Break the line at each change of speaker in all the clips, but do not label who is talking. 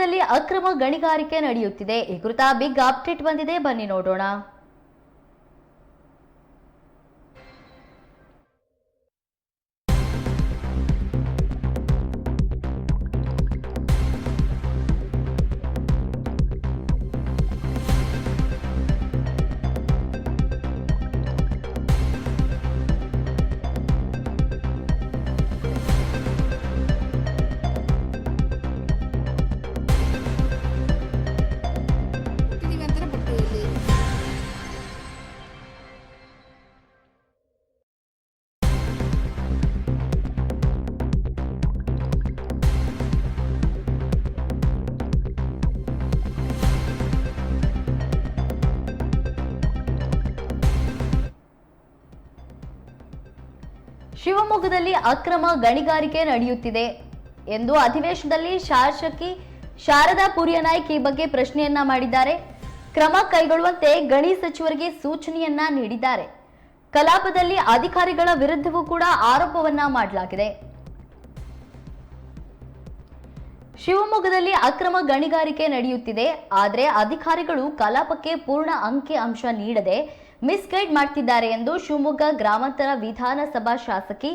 ಶಿವಮೊಗ್ಗದಲ್ಲಿ ಅಕ್ರಮ ಗಣಿಗಾರಿಕೆ ನಡೆಯುತ್ತಿದೆ. ಈ ಕುರಿತ ಬಿಗ್ ಅಪ್ಡೇಟ್ ಬಂದಿದೆ, ಬನ್ನಿ ನೋಡೋಣ. ಶಿವಮೊಗ್ಗದಲ್ಲಿ ಅಕ್ರಮ ಗಣಿಗಾರಿಕೆ ನಡೆಯುತ್ತಿದೆ ಎಂದು ಅಧಿವೇಶನದಲ್ಲಿ ಶಾಸಕಿ ಶಾರದಾ ಪೂರ್ಯನಾಯ್ಕ್ ಈ ಬಗ್ಗೆ ಪ್ರಶ್ನೆಯನ್ನ ಮಾಡಿದ್ದಾರೆ. ಕ್ರಮ ಕೈಗೊಳ್ಳುವಂತೆ ಗಣಿ ಸಚಿವರಿಗೆ ಸೂಚನೆಯನ್ನ ನೀಡಿದ್ದಾರೆ. ಕಲಾಪದಲ್ಲಿ ಅಧಿಕಾರಿಗಳ ವಿರುದ್ಧವೂ ಕೂಡ ಆರೋಪವನ್ನ ಮಾಡಲಾಗಿದೆ. ಶಿವಮೊಗ್ಗದಲ್ಲಿ ಅಕ್ರಮ ಗಣಿಗಾರಿಕೆ ನಡೆಯುತ್ತಿದೆ, ಆದರೆ ಅಧಿಕಾರಿಗಳು ಕಲಾಪಕ್ಕೆ ಪೂರ್ಣ ಅಂಕಿ ಅಂಶ ನೀಡದೆ ಮಿಸ್ಗೈಡ್ ಮಾಡ್ತಿದ್ದಾರೆ ಎಂದು ಶಿವಮೊಗ್ಗ ಗ್ರಾಮಾಂತರ ವಿಧಾನಸಭಾ ಶಾಸಕಿ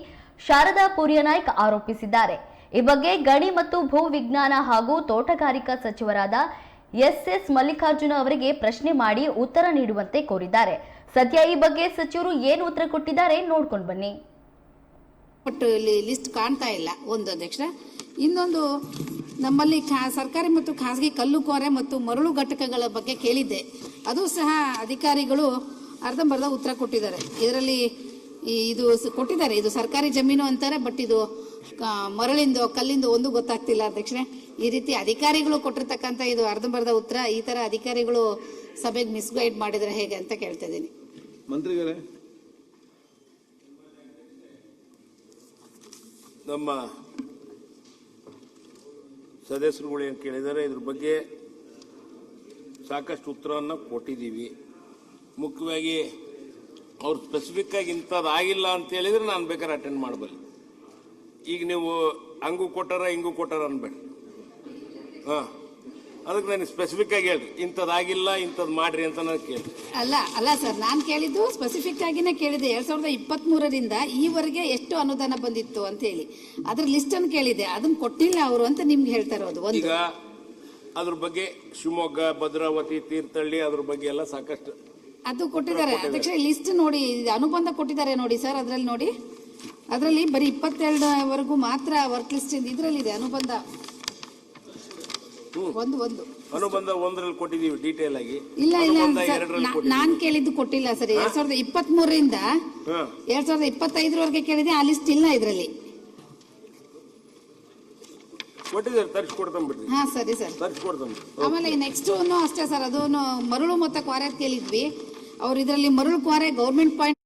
ಶಾರದಾ ಪೂರ್ಯನಾಯ್ಕ್ ಆರೋಪಿಸಿದ್ದಾರೆ. ಈ ಬಗ್ಗೆ ಗಣಿ ಮತ್ತು ಭೂ ವಿಜ್ಞಾನ ಹಾಗೂ ತೋಟಗಾರಿಕಾ ಸಚಿವರಾದ ಎಸ್ ಮಲ್ಲಿಕಾರ್ಜುನ ಅವರಿಗೆ ಪ್ರಶ್ನೆ ಮಾಡಿ ಉತ್ತರ ನೀಡುವಂತೆ ಕೋರಿದ್ದಾರೆ. ಸದ್ಯ ಈ ಬಗ್ಗೆ ಸಚಿವರು ಏನು ಉತ್ತರ ಕೊಟ್ಟಿದ್ದಾರೆ ನೋಡ್ಕೊಂಡು ಬನ್ನಿ.
ಲಿಸ್ಟ್ ಕಾಣ್ತಾ ಇಲ್ಲ ಒಂದು ಅಧ್ಯಕ್ಷ. ಇನ್ನೊಂದು, ನಮ್ಮಲ್ಲಿ ಸರ್ಕಾರಿ ಮತ್ತು ಖಾಸಗಿ ಕಲ್ಲು ಕೋರೆ ಮತ್ತು ಮರಳು ಘಟಕಗಳ ಬಗ್ಗೆ ಕೇಳಿದ್ದೆ. ಅದು ಸಹ ಅಧಿಕಾರಿಗಳು ಅರ್ಧಂಬರ್ಧ ಉತ್ತರ ಕೊಟ್ಟಿದ್ದಾರೆ. ಇದರಲ್ಲಿ ಇದು ಕೊಟ್ಟಿದ್ದಾರೆ, ಇದು ಸರ್ಕಾರಿ ಜಮೀನು ಅಂತಾರೆ, ಬಟ್ ಇದು ಮರಳಿಂದು ಕಲ್ಲಿಂದು ಒಂದು ಗೊತ್ತಾಗ್ತಿಲ್ಲ ಅಧ್ಯಕ್ಷರೇ. ಈ ರೀತಿ ಅಧಿಕಾರಿಗಳು ಕೊಟ್ಟಿರ್ತಕ್ಕಂಥ ಇದು ಅರ್ಧಂಬರ್ಧ ಉತ್ತರ. ಈ ತರ ಅಧಿಕಾರಿಗಳು ಸಭೆಗೆ ಮಿಸ್ಗೈಡ್ ಮಾಡಿದ್ರೆ ಹೇಗೆ ಅಂತ ಕೇಳ್ತಾ ಇದ್ದೀನಿ.
ಮಂತ್ರಿಗಳೇ, ನಮ್ಮ ಸದಸ್ಯರುಗಳು ಏನು ಕೇಳಿದ್ದಾರೆ ಇದ್ರ ಬಗ್ಗೆ ಸಾಕಷ್ಟು ಉತ್ತರವನ್ನು ಕೊಟ್ಟಿದ್ದೀವಿ. ಮುಖ್ಯವಾಗಿ ಅವ್ರು ಸ್ಪೆಸಿಫಿಕ್ ಆಗಿ ಇಂಥದ್ದಾಗಿಲ್ಲ ಅಂತ ಹೇಳಿದ್ರೆ ನಾನು ಬೇಕಾದ್ರೆ ಅಟೆಂಡ್ ಮಾಡಬಲ್ಲೆ. ಈಗ ನೀವು ಹಂಗೂ ಕೊಟ್ಟಾರ ಹಿಂಗೂ ಕೊಟ್ಟಾರ ಅನ್ಬೇಡ. ಅದಕ್ಕೆ ನಾನು ಸ್ಪೆಸಿಫಿಕ್ ಆಗಿ ಹೇಳ್ರಿ, ಇಂಥದ್ದಾಗಿಲ್ಲ ಇಂಥದ್ದು ಮಾಡ್ರಿ ಅಂತ ನಾನು ಕೇಳಿ.
ಅಲ್ಲ ಸರ್, ನಾನು ಕೇಳಿದ್ದು ಸ್ಪೆಸಿಫಿಕ್ ಆಗಿನೇ ಕೇಳಿದೆ. 2023ರಿಂದ ಈವರೆಗೆ ಎಷ್ಟು ಅನುದಾನ ಬಂದಿತ್ತು ಅಂತ ಹೇಳಿ ಅದ್ರ ಲಿಸ್ಟ್ ಅನ್ನು ಕೇಳಿದೆ. ಅದನ್ನ ಕೊಟ್ಟಿಲ್ಲ ಅವರು ಅಂತ ನಿಮ್ಗೆ ಹೇಳ್ತಾ ಇರೋದು.
ಈಗ ಅದ್ರ ಬಗ್ಗೆ ಶಿವಮೊಗ್ಗ, ಭದ್ರಾವತಿ, ತೀರ್ಥಹಳ್ಳಿ ಅದ್ರ ಬಗ್ಗೆ ಎಲ್ಲ ಸಾಕಷ್ಟು
ಅದು ಕೊಟ್ಟಿದ್ದಾರೆ ಅಧ್ಯಕ್ಷ. ಲಿಸ್ಟ್ ನೋಡಿ, ಅನುಬಂಧ ಕೊಟ್ಟಿದ್ದಾರೆ ನೋಡಿ ಸರ್. ಅದ್ರಲ್ಲಿ ನೋಡಿ, ಅದರಲ್ಲಿ ಬರೀ 22ವರೆಗೂ ಮಾತ್ರ ವರ್ಕ್ ಲಿಸ್ಟ್ ಇದ್ರಲ್ಲಿದೆ. ಅನುಬಂಧ
ಅನುಬಂಧ ಒಂದರಲ್ಲಿ ಕೊಟ್ಟಿದ್ದೀವಿ ಡೀಟೇಲ್ ಆಗಿ.
ಇಲ್ಲ ನಾನ್ ಕೇಳಿದ್ದು ಕೊಟ್ಟಿಲ್ಲ ಸರ್. 2023ರಿಂದ 2025ವರೆಗೆ ಕೇಳಿದೆ. ಆ ಲಿಸ್ಟ್ ಇಲ್ಲ ಇದರಲ್ಲಿ.
ಕೊಟ್ಟಿದ್ದಾರೆ, ತರಿಸ್ಕೊಡ್ತಾನೆ ಬಿಡ್ರಿ.
ಹಾ ಸರಿ ಸರ್, ತರಿಸ್ಕೊಡ್ತಾನೆ. ಆಮೇಲೆ ನೆಕ್ಸ್ಟ್ ಅಷ್ಟೇ ಸರ್, ಅದು ಮರಳು ಮತ್ತೆ ಕ್ವಾರೆ ಕೇಳಿದ್ವಿ. ಅವ್ರು ಇದರಲ್ಲಿ ಮರಳು ಕ್ವಾರೆ ಗೌರ್ಮೆಂಟ್ ಪಾಯಿಂಟ್